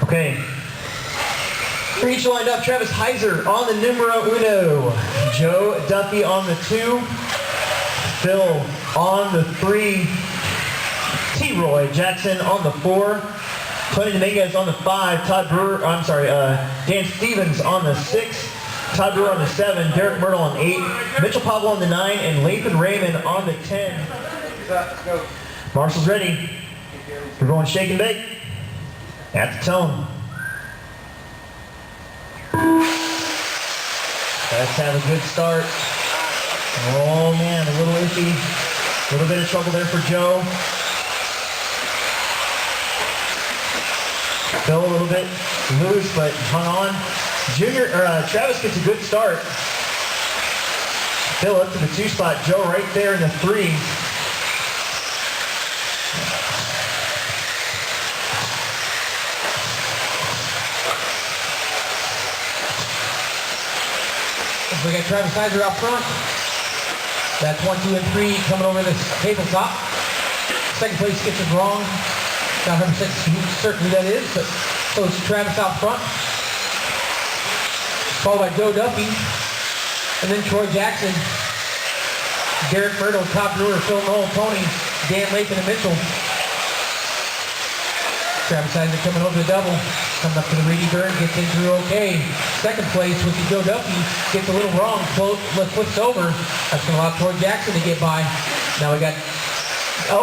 Okay. For each lined up, Travis Heiser on the numero uno, Joe Duffy on the 2, Phil on the 3, T-Roy Jackson on the 4, Tony Dominguez on the 5, Dan Stevens on the 6, Todd Brewer on the 7, Derek Myrtle on 8, Mitchell Pablo on the 9, and Lathan Raymond on the 10. Marshall's ready. We're going shake and bake at the tone. Let's have a good start. Oh man, a little iffy. A little bit of trouble there for Joe. Phil a little bit loose, but hung on. Travis gets a good start. Phil up to the 2 spot. Joe right there in the 3. We got Travis Heiser out front. That's 1, 2, and 3 coming over this tabletop. Second place gets it wrong. Not 100% certain who that is, but so it's Travis out front. Followed by Joe Duffy. And then Troy Jackson. Derek Myrtle, Todd Brewer, Phil Knoll, Tony, Dan Lathan, and Mitchell. Travis Heiser coming over the double. Coming up to the Reedy Burn, gets in through okay. Second place with the Joe Duffy, gets a little wrong, flips over. That's going to allow Troy Jackson to get by. Now we got,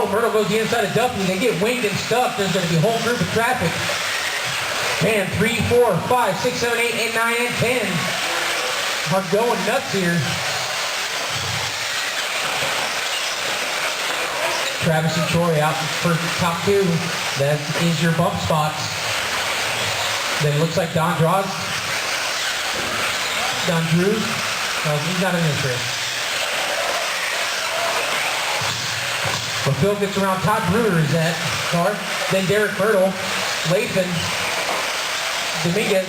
Myrtle goes the inside of Duffy. They get winged and stuck. There's going to be a whole group of traffic. Man, 3, 4, 5, 6, 7, 8, and 9, and 10 are going nuts here. Travis and Troy out for top 2. That is your bump spots. Then it looks like Don Drews. No, he's not in this race. But Phil gets around. Todd Brewer is that car. Then Derek Myrtle, Lathan, Dominguez.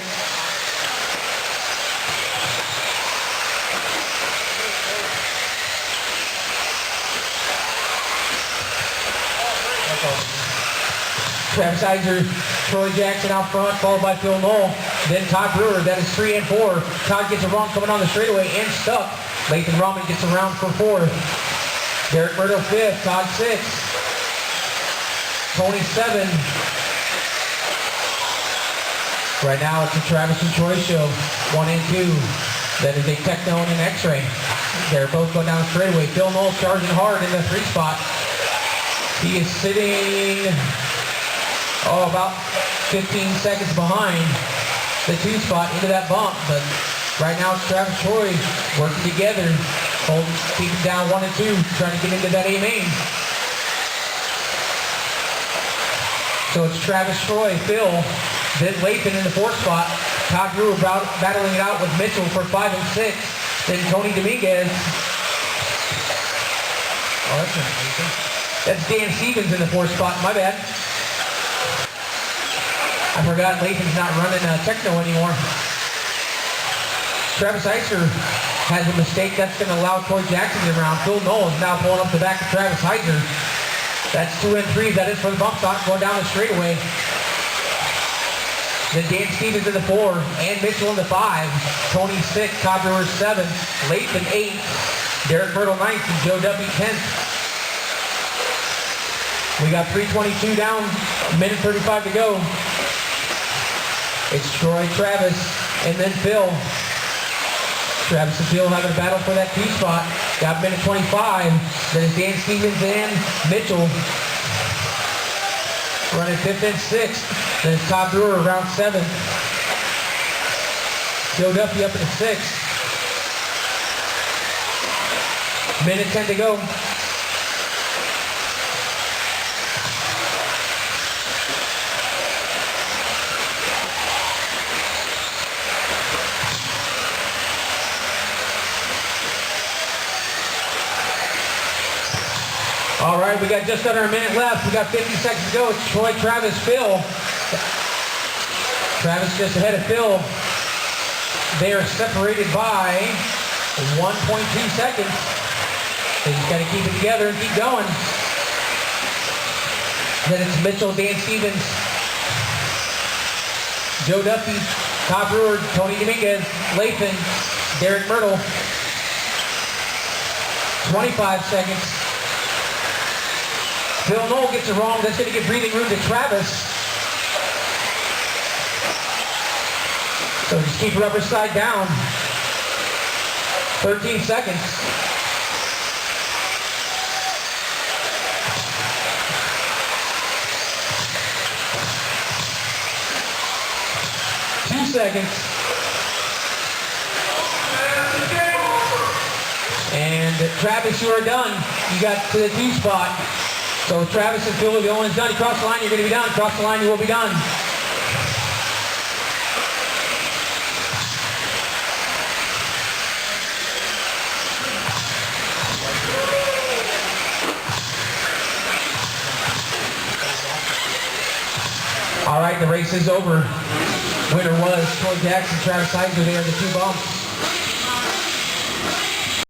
Travis Heiser, Troy Jackson out front, followed by Phil Knoll. Then Todd Brewer, that is 3 and 4. Todd gets it wrong coming on the straightaway and stuck. Lathan Rahman gets around for 4th. Derek Myrtle 5th, Todd 6th. Tony 7. Right now it's a Travis and Troy show, 1 and 2. That is a Techno and an X-Ray. They're both going down the straightaway. Phil Knoll charging hard in the 3 spot. He is sitting about 15 seconds behind the 2 spot into that bump, but right now it's Travis Troy working together, keeping down 1 and 2, trying to get into that A main. So it's Travis Troy, Phil, then Lathan in the 4th spot. Todd Brewer battling it out with Mitchell for 5 and 6. Then Tony Dominguez. That's Dan Stevens in the 4th spot, my bad. I forgot Lathan's not running Techno anymore. Travis Heiser has a mistake. That's going to allow Troy Jackson to get around. Phil Knoll is now pulling up the back of Travis Heiser. That's 2 and 3. That is for the bump stock going down the straightaway. Then Dan Stevens in the 4 and Mitchell in the 5. Tony 6, Todd Brewer 7, Lathan 8, Derek Myrtle 9th, and Joe Duffy 10th. We got 3:22 down, a minute 35 to go. It's Troy, Travis, and then Phil. Travis and Phil having a battle for that 2 spot. Got minute 25. Then it's Dan Stevens and Mitchell running 5th and 6th. Then it's Todd Brewer around 7th. Joe Duffy up in the 6th. Minute 10 to go. All right, we got just under a minute left. We got 50 seconds to go. It's Troy, Travis, Phil. Travis just ahead of Phil. They are separated by 1.2 seconds. They just got to keep it together and keep going. Then it's Mitchell, Dan Stevens, Joe Duffy, Todd Brewer, Tony Dominguez, Lathan, Derek Myrtle. 25 seconds. Phil Knoll gets it wrong. That's going to give breathing room to Travis. So just keep her upper side down. 13 seconds. Seconds. And Travis, you are done. You got to the 2 spot. So Travis and Phil, the only one's done. You cross the line, you're going to be done. Cross the line, you will be done. All right, the race is over. Winner was Troy Jackson, Travis Heiser. They are the 2 bumps.